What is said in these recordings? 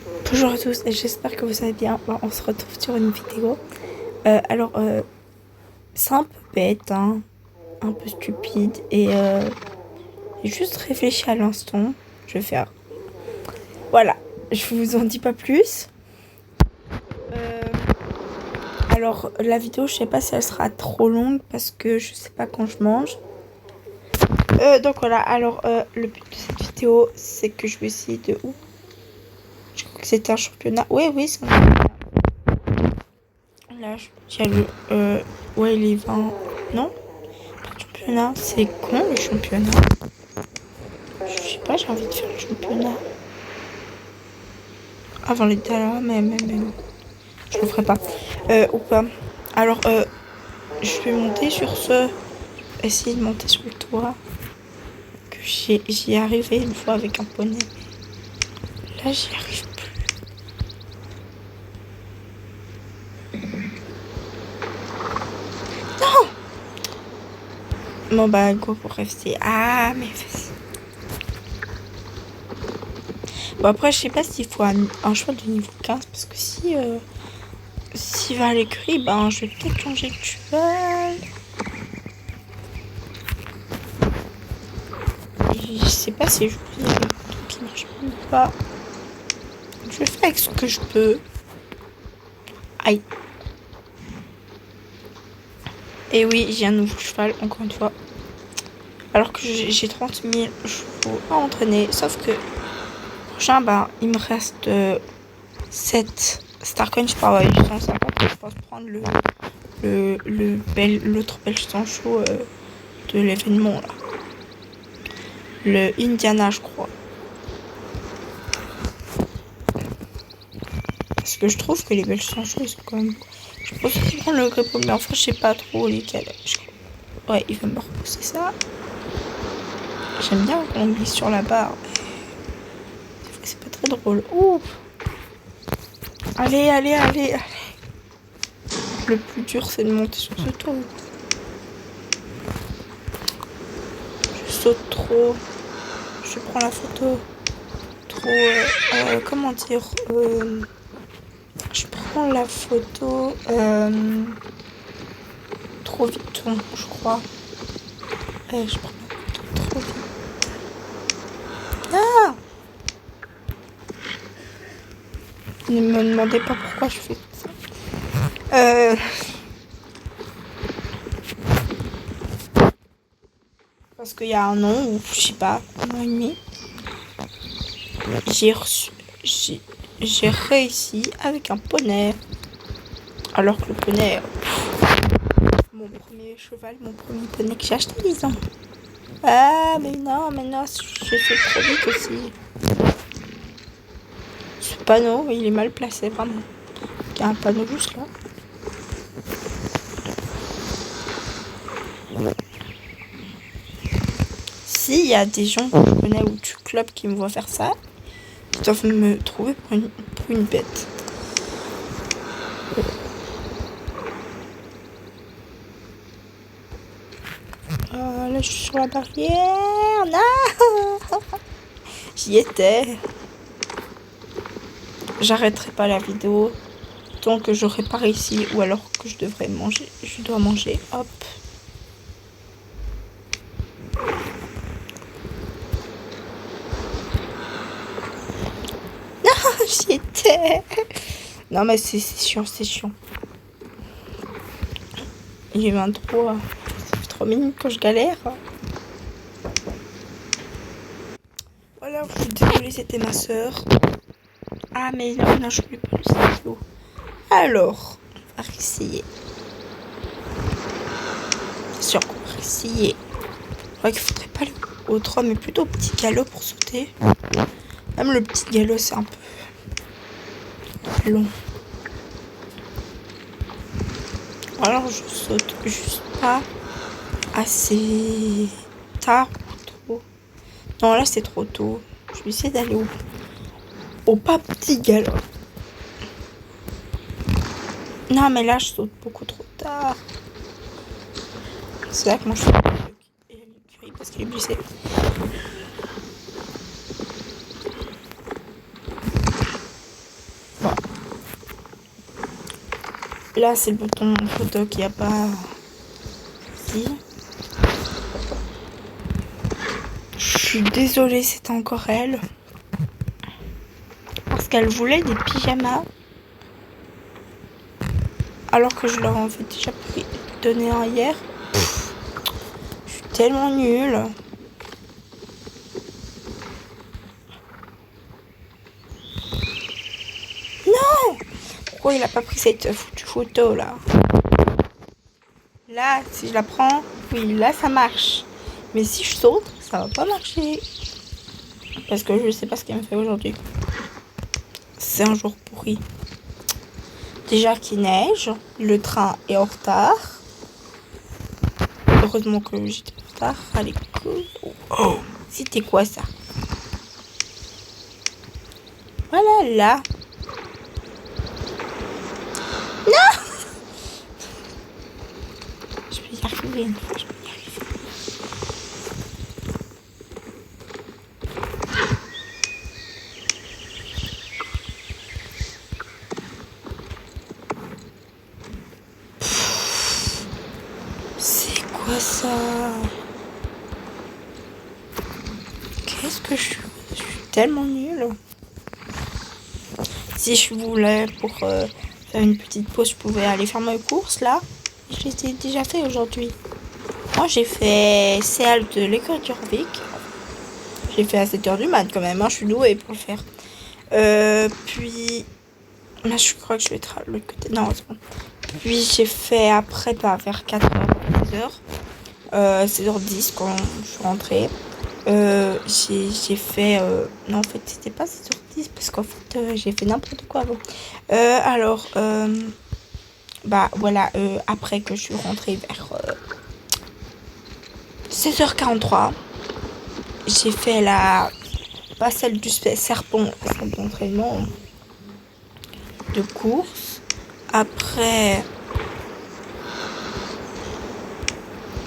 Bonjour à tous et j'espère que vous allez bien. On se retrouve sur une vidéo. C'est un peu bête, hein, un peu stupide et j'ai juste réfléchi à l'instant. Je vais faire. Voilà, je vous en dis pas plus. Euh, la vidéo, je sais pas si elle sera trop longue parce que je sais pas quand je mange. Donc voilà, le but de cette vidéo, c'est que je vais essayer de. Ouh, je crois que c'était un championnat. Oui, c'est un championnat. Là, il y a ouais, les 20. Non? Championnat, c'est con le championnat. Je sais pas, j'ai envie de faire le championnat. Avant les talents, mais je le ferai pas. Ou pas. Je vais monter sur ce. Essayer de monter sur le toit. Que j'y ai arrivé une fois avec un poney. Là, j'y arrive plus. Non! Bon, bah, go pour rester. Ah, mais vas-y. Bon, après, je sais pas s'il faut un cheval de niveau 15. Parce que s'il va à l'écurie, ben, je vais peut-être changer de cheval. Et je sais pas si je vais le truc qui marche ou pas. Je fais avec ce que je peux. Aïe. Et oui, j'ai un nouveau cheval, encore une fois. Alors que j'ai 30 000 chevaux à entraîner. Sauf que prochain, il me reste 7 Starcoin. Je pars à 850. Je pense prendre l'autre belge sans chaud de l'événement là. Le Indiana, je crois. Parce que je trouve que les belges sans chaud, ils sont quand même. Je pense qu'ils prennent le grippo, mais enfin, je sais pas trop lesquels. Ouais, il va me repousser ça. J'aime bien qu'on glisse sur la barre. Des fois, c'est pas très drôle. Ouh. Allez. Le plus dur, c'est de monter sur ce toit. Je saute trop. Je prends la photo. Trop. Comment dire je prends la photo. Trop vite, je crois. Je prends la photo trop vite. Ah! Ne me demandez pas pourquoi je fais ça. Parce qu'il y a un an, ou je sais pas, un an et demi, j'ai réussi avec un poney. Alors que le poney, mon premier cheval, mon premier poney que j'ai acheté il y a 10 ans. Ah, mais non, j'ai fait trop vite aussi. Ce panneau, il est mal placé, vraiment. Il y a un panneau juste là. S'il y a des gens que je connais ou du club qui me voient faire ça, ils doivent me trouver pour une bête. Là, je suis sur la barrière. Non! J'y étais. J'arrêterai pas la vidéo tant que j'aurai pas réussi ou alors que je devrais manger. Je dois manger. Hop. Non, j'y étais. Non, mais c'est chiant. Il est 23. Ça fait 3 minutes que je galère. Voilà, je suis désolée, c'était ma soeur. Ah, mais non, je ne peux pas le stylo. Alors, on va essayer. C'est sûr qu'on va essayer. Je crois qu'il faudrait pas le au 3, mais plutôt au petit galop pour sauter. Même le petit galop, c'est un peu long. Alors, je saute juste pas assez tard ou trop. Non, là, c'est trop tôt. Je vais essayer d'aller au pas petit galop. Non, mais là, je saute beaucoup trop tard. C'est là que mon cheval est à l'écurie parce qu'il est blessé. Là, c'est le bouton photo qu'il n'y a pas ici. Je suis désolée, c'était encore elle. Parce qu'elle voulait des pyjamas. Alors que je leur en avais déjà donné un hier. Je suis tellement nulle. Non! Pourquoi il a pas pris cette foutue photo là? Là, si je la prends, oui, là ça marche. Mais si je saute, ça va pas marcher. Parce que je sais pas ce qu'elle me fait aujourd'hui. C'est un jour pourri. Déjà qu'il neige, le train est en retard. Heureusement que j'étais en retard. Allez, cool. Oh, c'était quoi ça? Voilà, là. Non! Je vais y arriver une fois, je vais y arriver. C'est quoi ça? Qu'est-ce que je suis? Je suis tellement nulle. Si je voulais pour faire une petite pause, je pouvais aller faire mes courses là. Je les ai déjà fait aujourd'hui. Moi j'ai fait celle de l'école d'Urvic. J'ai fait à 7h du mat quand même, hein, je suis douée pour le faire. Puis... Là, je crois que je vais être à l'autre côté. Non, c'est bon. Puis j'ai fait après, vers 4h, 16h. 16h10 quand je suis rentrée. J'ai fait... Non, en fait, c'était pas 16h10 parce qu'en fait, j'ai fait n'importe quoi avant. Bah, voilà, après que je suis rentrée vers 16h43, j'ai fait pas celle du serpent, celle d'entraînement de course. Après,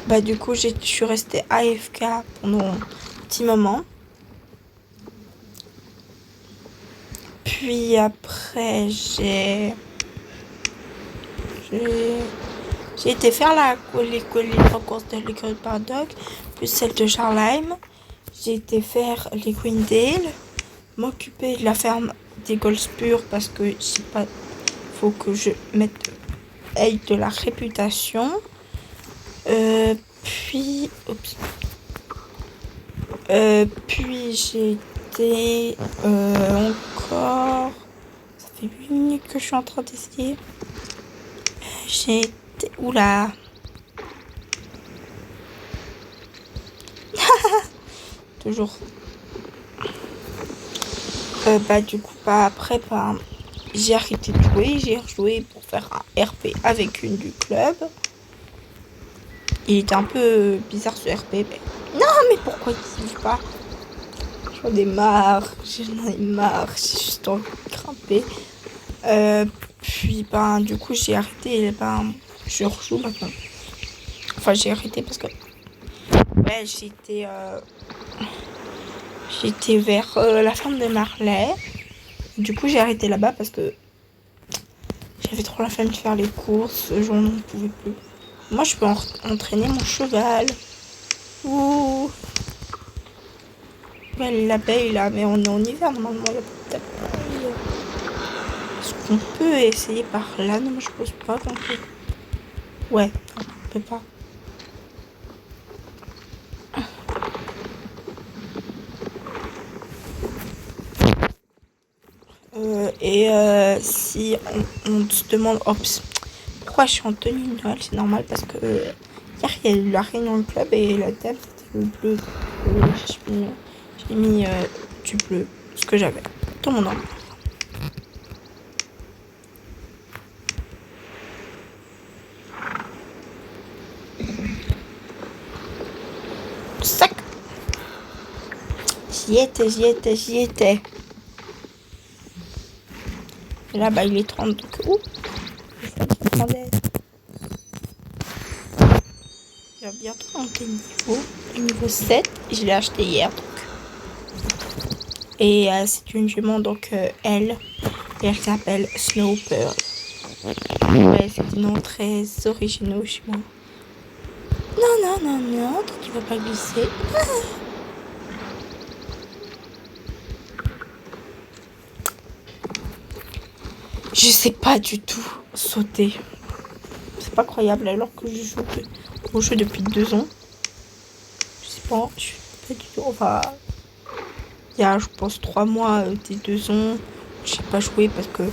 bah du coup, je suis restée AFK pendant un petit moment. Puis après, j'ai été faire les courses de l'école Bardock, plus celle de Charlheim. J'ai été faire les Greendale, m'occuper de la ferme des Golspur parce que je sais pas, faut que je mette de la réputation. Puis j'ai été encore. Ça fait 8 minutes que je suis en train d'essayer. J'ai été. Oula! Toujours. Du coup, après, j'ai arrêté de jouer. J'ai rejoué pour faire un RP avec une du club. Il était un peu bizarre ce RP. Mais... Non, mais pourquoi il ne dit pas? J'en ai marre. J'ai juste envie de grimper. Puis, du coup, j'ai arrêté. Et je rejoue maintenant. Enfin, j'ai arrêté parce que... Ouais, j'étais vers la ferme de Marley. Du coup, j'ai arrêté là-bas parce que j'avais trop la flemme de faire les courses. J'en pouvais plus. Moi, je peux entraîner mon cheval. Ouh. Ouais, l'abeille là, mais on est en hiver normalement. Il y a pas d'abeille. Est-ce qu'on peut essayer par là? Non, moi je pose pas non plus. Ouais, non, on peut pas. Si on se demande, pourquoi je suis en tenue de Noël, c'est normal parce que hier il y a eu la réunion du club et la thème c'était le bleu. J'ai mis du bleu, ce que j'avais dans mon armoire. Sac. J'y étais. Et là, il est 30, donc... Ouh. Il va bientôt monter niveau 7. Je l'ai acheté hier, donc. Et c'est une jument, donc elle. Et elle s'appelle Snow Pearl. Ouais, c'est des noms très originaux chez moi. Non, toi tu vas pas glisser. Je sais pas du tout sauter. C'est pas croyable alors que je joue au jeu depuis 2 ans. Je sais pas, je suis pas du tout. Enfin, il y a, je pense, 3 mois des 2 ans, j'ai pas joué parce que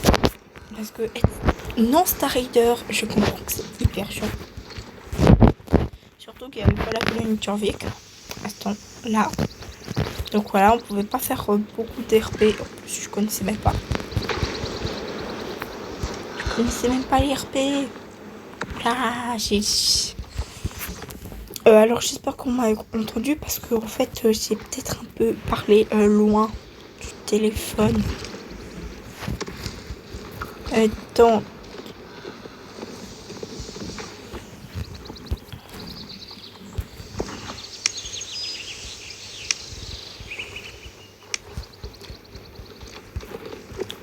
non Star Rider, je comprends que c'est hyper chiant. Surtout qu'il n'y avait pas la colonne Turvik à ce temps-là. Donc voilà, on pouvait pas faire beaucoup d'RP. En plus, je connaissais même pas. Je connaissais même pas les RP. Ah, alors j'espère qu'on m'a entendu parce que en fait j'ai peut-être un peu parlé loin du téléphone. Donc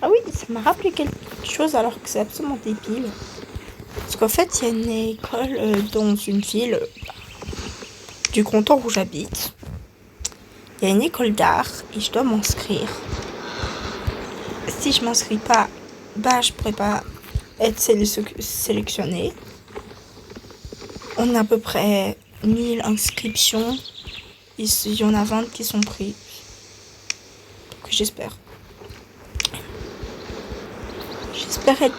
ah oui, ça m'a rappelé quelque chose alors que c'est absolument débile. Parce qu'en fait, il y a une école dans une ville du canton où j'habite. Il y a une école d'art et je dois m'inscrire. Si je m'inscris pas, bah je pourrais pas être sélectionnée. On a à peu près 1000 inscriptions. Il y en a 20 qui sont pris. Donc j'espère. J'espère être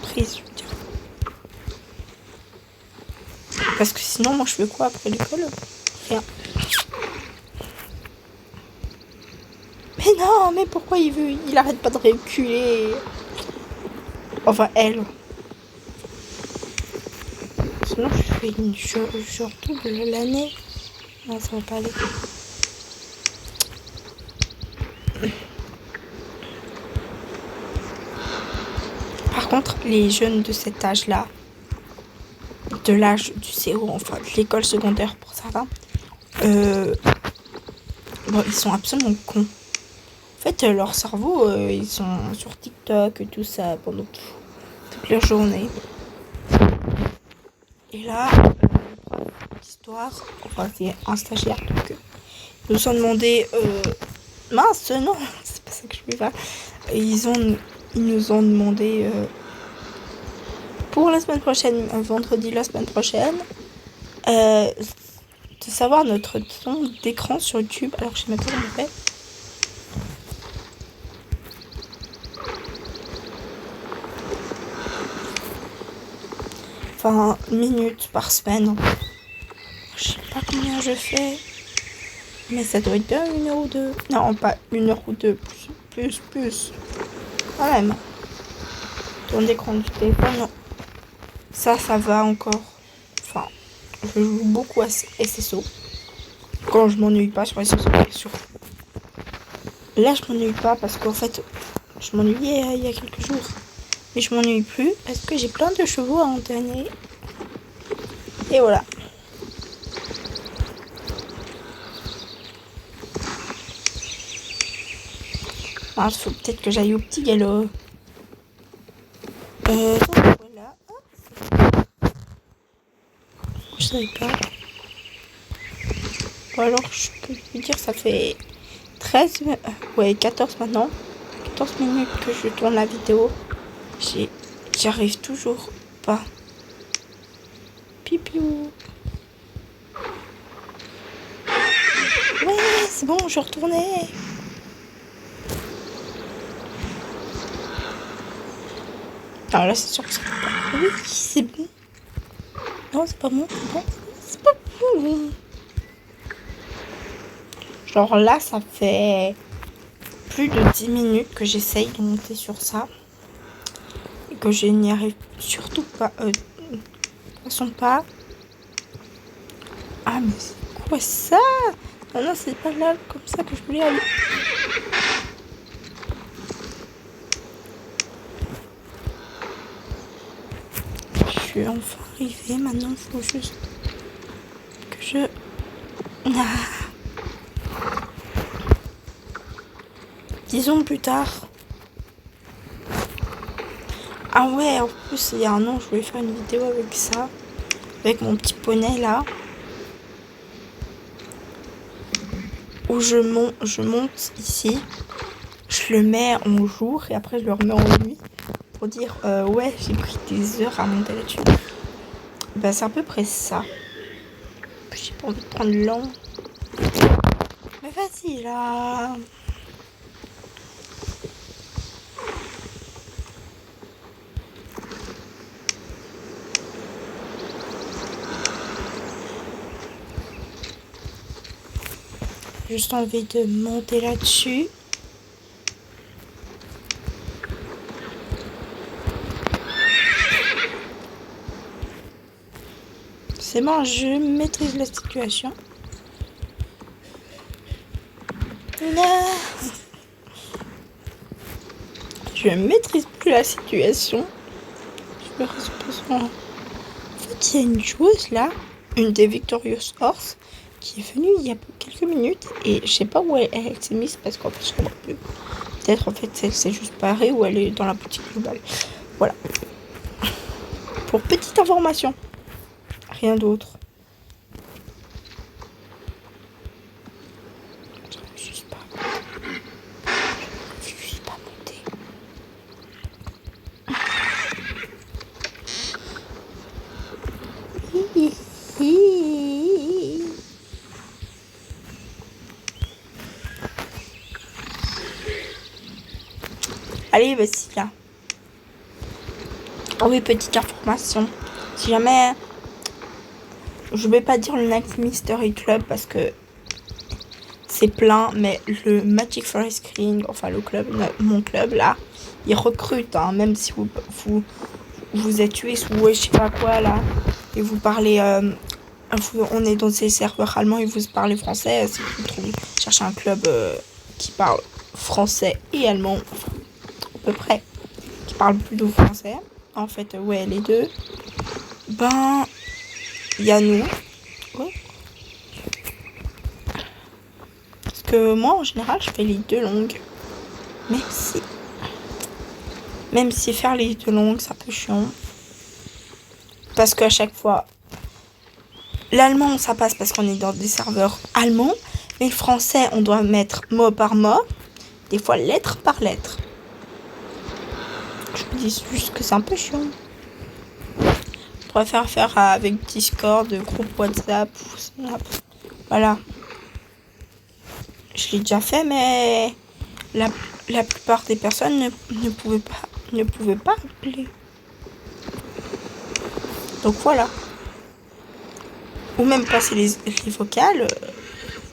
prise. Parce que sinon, moi, je fais quoi après l'école? Rien. Mais non, mais pourquoi il arrête pas de reculer? Enfin, elle. Sinon, je redouble l'année. Non, ça va pas aller. Par contre, les jeunes de cet âge-là, de l'âge du CO, enfin, de l'école secondaire pour certains, bon, ils sont absolument cons. En fait, leur cerveau, ils sont sur TikTok et tout ça pendant toute leur journée. Et là, le prof d'histoire, enfin c'est un stagiaire, donc ils nous ont demandé, mince, non, c'est pas ça que je voulais faire. Ils nous ont demandé pour la semaine prochaine, vendredi la semaine prochaine, de savoir notre temps d'écran sur YouTube. Alors je sais même pas comment on fait. Enfin, minutes par semaine. Je sais pas combien je fais. Mais ça doit être bien 1 heure ou 2. Non, pas 1 heure ou 2. Plus. Quand même. Ton écran du téléphone, non. Ça va encore. Enfin, je joue beaucoup à SSO. Quand je m'ennuie pas sur SSO, bien sûr. Là, je m'ennuie pas parce qu'en fait, je m'ennuyais il y a quelques jours. Mais je m'ennuie plus parce que j'ai plein de chevaux à entraîner. Et voilà. Il faut peut-être que j'aille au petit galop. Donc voilà. Je savais pas. Bon, alors, je peux vous dire, ça fait 14 maintenant. 14 minutes que je tourne la vidéo. J'arrive toujours pas. Pipiou. Ouais, c'est bon, je retournais. Alors là, c'est sûr que c'est pas. Oui, c'est bon. Non, c'est pas bon, c'est bon. C'est pas bon. Genre là, ça fait plus de 10 minutes que j'essaye de monter sur ça. Et que je n'y arrive surtout pas. De toute façon, pas. Ah, mais c'est quoi ça? Ah non, c'est pas là comme ça que je voulais aller. Je suis enfin arrivée. Maintenant, il faut juste que je... Disons plus tard. Ah ouais, en plus, il y a un an, je voulais faire une vidéo avec ça. Avec mon petit poney là. Où je monte ici. Je le mets en jour et après je le remets en nuit. Pour dire, ouais, j'ai pris des heures à monter là-dessus. Bah, c'est à peu près ça. J'ai pas envie de prendre long. Mais vas-y là. Juste envie de monter là-dessus. C'est bon, je maîtrise la situation. Non. Je maîtrise plus la situation. Je me reste besoin. En fait, il y a une joueuse là, une des Victorious Horse, qui est venue il y a quelques minutes et je sais pas où elle s'est mise parce qu'en fait je comprends plus. Peut-être en fait elle s'est juste barrée ou elle est dans la boutique globale. Voilà. Pour petite information. Rien d'autre. Je ne suis pas montée. Allez, vas-y là. Oh oui, petite information. Si jamais... Je vais pas dire le Night Mystery Club parce que c'est plein, mais le Magic Forest Screen, enfin le club, mon club là, il recrute, hein, même si vous êtes tué sous je sais pas quoi là, et vous parlez, on est dans ces serveurs allemands et vous parlez français, si vous trouvez, cherchez un club qui parle français et allemand, à peu près, qui parle plutôt français, en fait, ouais, les deux, ben, il y a nous, ouais. Parce que moi, en général, je fais les deux langues, même si faire les deux langues, c'est un peu chiant. Parce qu'à chaque fois, l'allemand, ça passe parce qu'on est dans des serveurs allemands. Mais le français, on doit mettre mot par mot. Des fois, lettre par lettre. Je me dis juste que c'est un peu chiant. On préfère faire avec Discord, groupe WhatsApp ou Snap. Voilà. Je l'ai déjà fait, mais la plupart des personnes ne pouvaient pas appeler. Donc voilà. Ou même passer les vocales.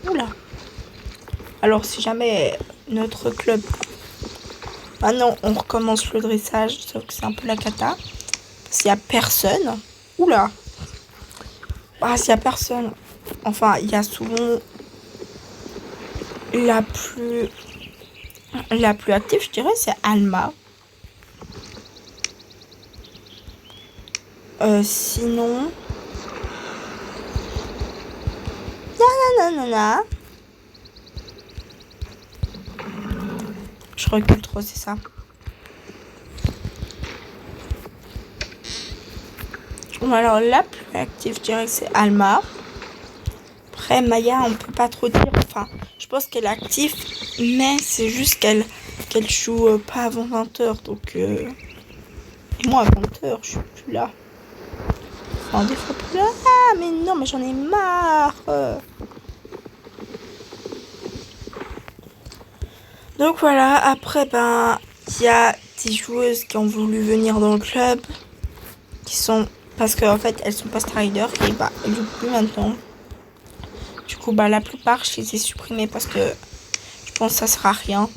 Oula. Alors si jamais notre club... Ah non, on recommence le dressage, sauf que c'est un peu la cata. S'il y a personne... Oula. Ah, s'il y a personne... Enfin, il y a souvent... La plus active, je dirais, c'est Alma. Sinon... Nanana. Je recule trop, c'est ça. Bon, alors, la plus active, je dirais que c'est Alma. Après, Maya, on peut pas trop dire. Enfin, je pense qu'elle est active, mais c'est juste qu'elle joue pas avant 20h. Donc, et moi, à 20h, je suis plus là. Enfin, des fois plus là. Ah, mais non, mais j'en ai marre. Donc voilà, après, ben, il y a des joueuses qui ont voulu venir dans le club, qui sont, parce qu'en fait, elles sont pas Strider, et bah, elles jouent plus maintenant. Du coup, bah, la plupart, je les ai supprimées parce que je pense que ça sert à rien.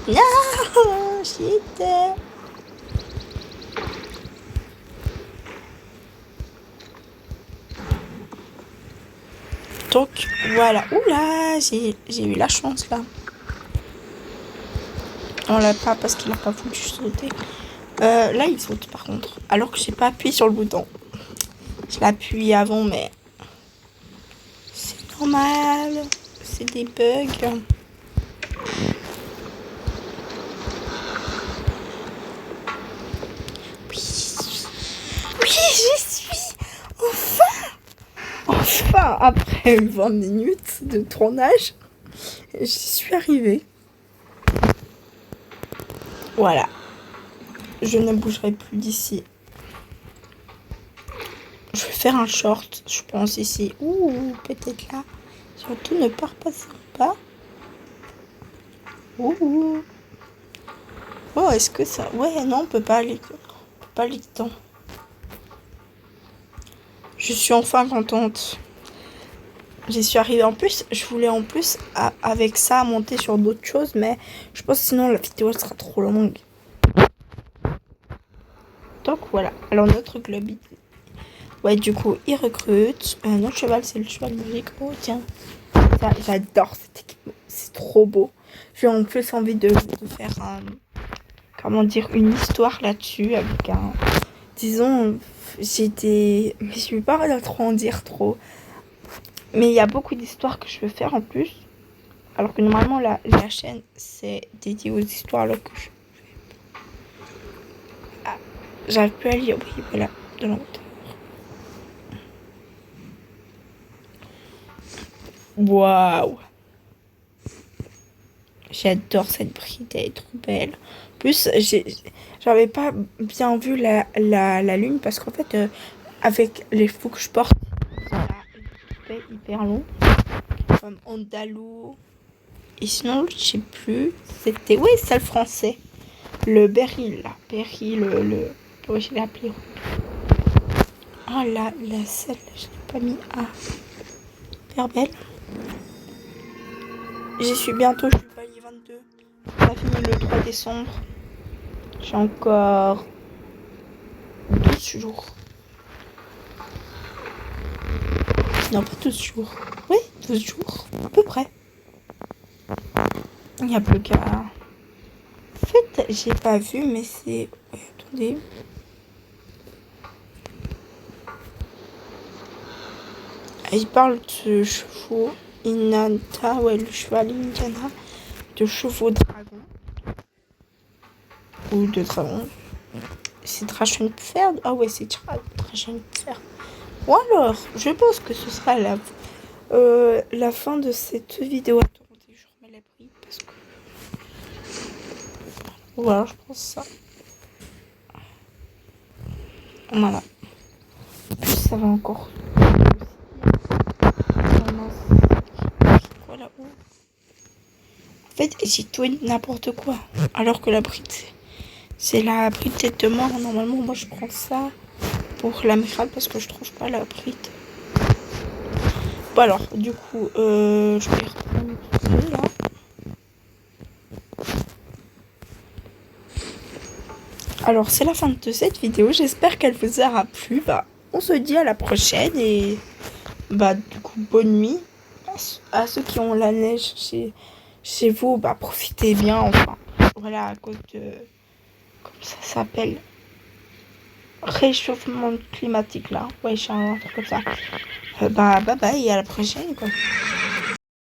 Non, j'étais... Donc, voilà. Oula, j'ai eu la chance, là. On l'a pas parce qu'il a pas voulu sauter. Là, il saute, par contre. Alors que j'ai pas appuyé sur le bouton. Je l'ai appuyé avant, mais... C'est normal. C'est des bugs. après 20 minutes de tournage, j'y suis arrivée. Voilà. Je ne bougerai plus d'ici. Je vais faire un short, je pense, ici. Ouh, peut-être là. Surtout ne pas repasser en bas. Ouh. Oh, est-ce que ça... Ouais, non, on peut pas aller dedans. Je suis enfin contente. J'y suis arrivée. En plus, je voulais avec ça monter sur d'autres choses, mais je pense que sinon la vidéo sera trop longue. Donc voilà. Alors notre club, ouais, du coup, il recrute. Notre cheval, c'est le cheval magique. Oh, tiens. Ça, j'adore cet équipement. C'est trop beau. J'ai en plus envie de faire une histoire là-dessus avec un... Disons, mais je vais pas trop en dire trop. Mais il y a beaucoup d'histoires que je veux faire en plus. Alors que normalement, la chaîne, c'est dédié aux histoires là que je... Ah, j'arrive plus à lire. Oui, voilà, de l'auteur. Waouh! J'adore cette bride, elle est trop belle. En plus, j'avais pas bien vu la lune parce qu'en fait, avec les cheveux que je porte, c'est hyper long. Comme andalou. Et sinon, je sais plus. C'était... Oui, c'est le français. Le Berry, là. Berry, comment je l'ai appelé? Oh là, celle-là, je l'ai pas mis. Ah, hyper belle. J'y suis bientôt, je suis palier 22. Ça finit le 3 décembre. J'ai encore 12 jours. Non, pas 12 jours. Oui, 12 jours, à peu près. Il n'y a plus qu'à... En fait, j'ai pas vu, mais c'est... Ouais, attendez. Il parle de chevaux Inanta, ouais, le cheval Indiana, de chevaux dragons. Ou de dragons. C'est Drachenpferd. Ah ouais, c'est Drachenpferd. Ou alors, je pense que ce sera la fin de cette vidéo. Attendez, je remets la bride parce que... Voilà, je pense ça. Voilà. En plus, ça va encore... Voilà. En fait, j'ai tout et n'importe quoi. Alors que la bride, c'est la bride tête de mort. Normalement, moi, je prends ça pour l'amiral parce que je trouve pas la bride. Bon, alors, du coup, je vais reprendre tout là. Alors, c'est la fin de cette vidéo. J'espère qu'elle vous aura plu. Bah, on se dit à la prochaine et bah, du coup, bonne nuit à ceux qui ont la neige chez vous. Bah, profitez bien. Enfin, voilà, à cause de... Comment ça s'appelle? Réchauffement climatique, là. Ouais, j'ai un truc comme ça. Bah, bye bye et à la prochaine, quoi.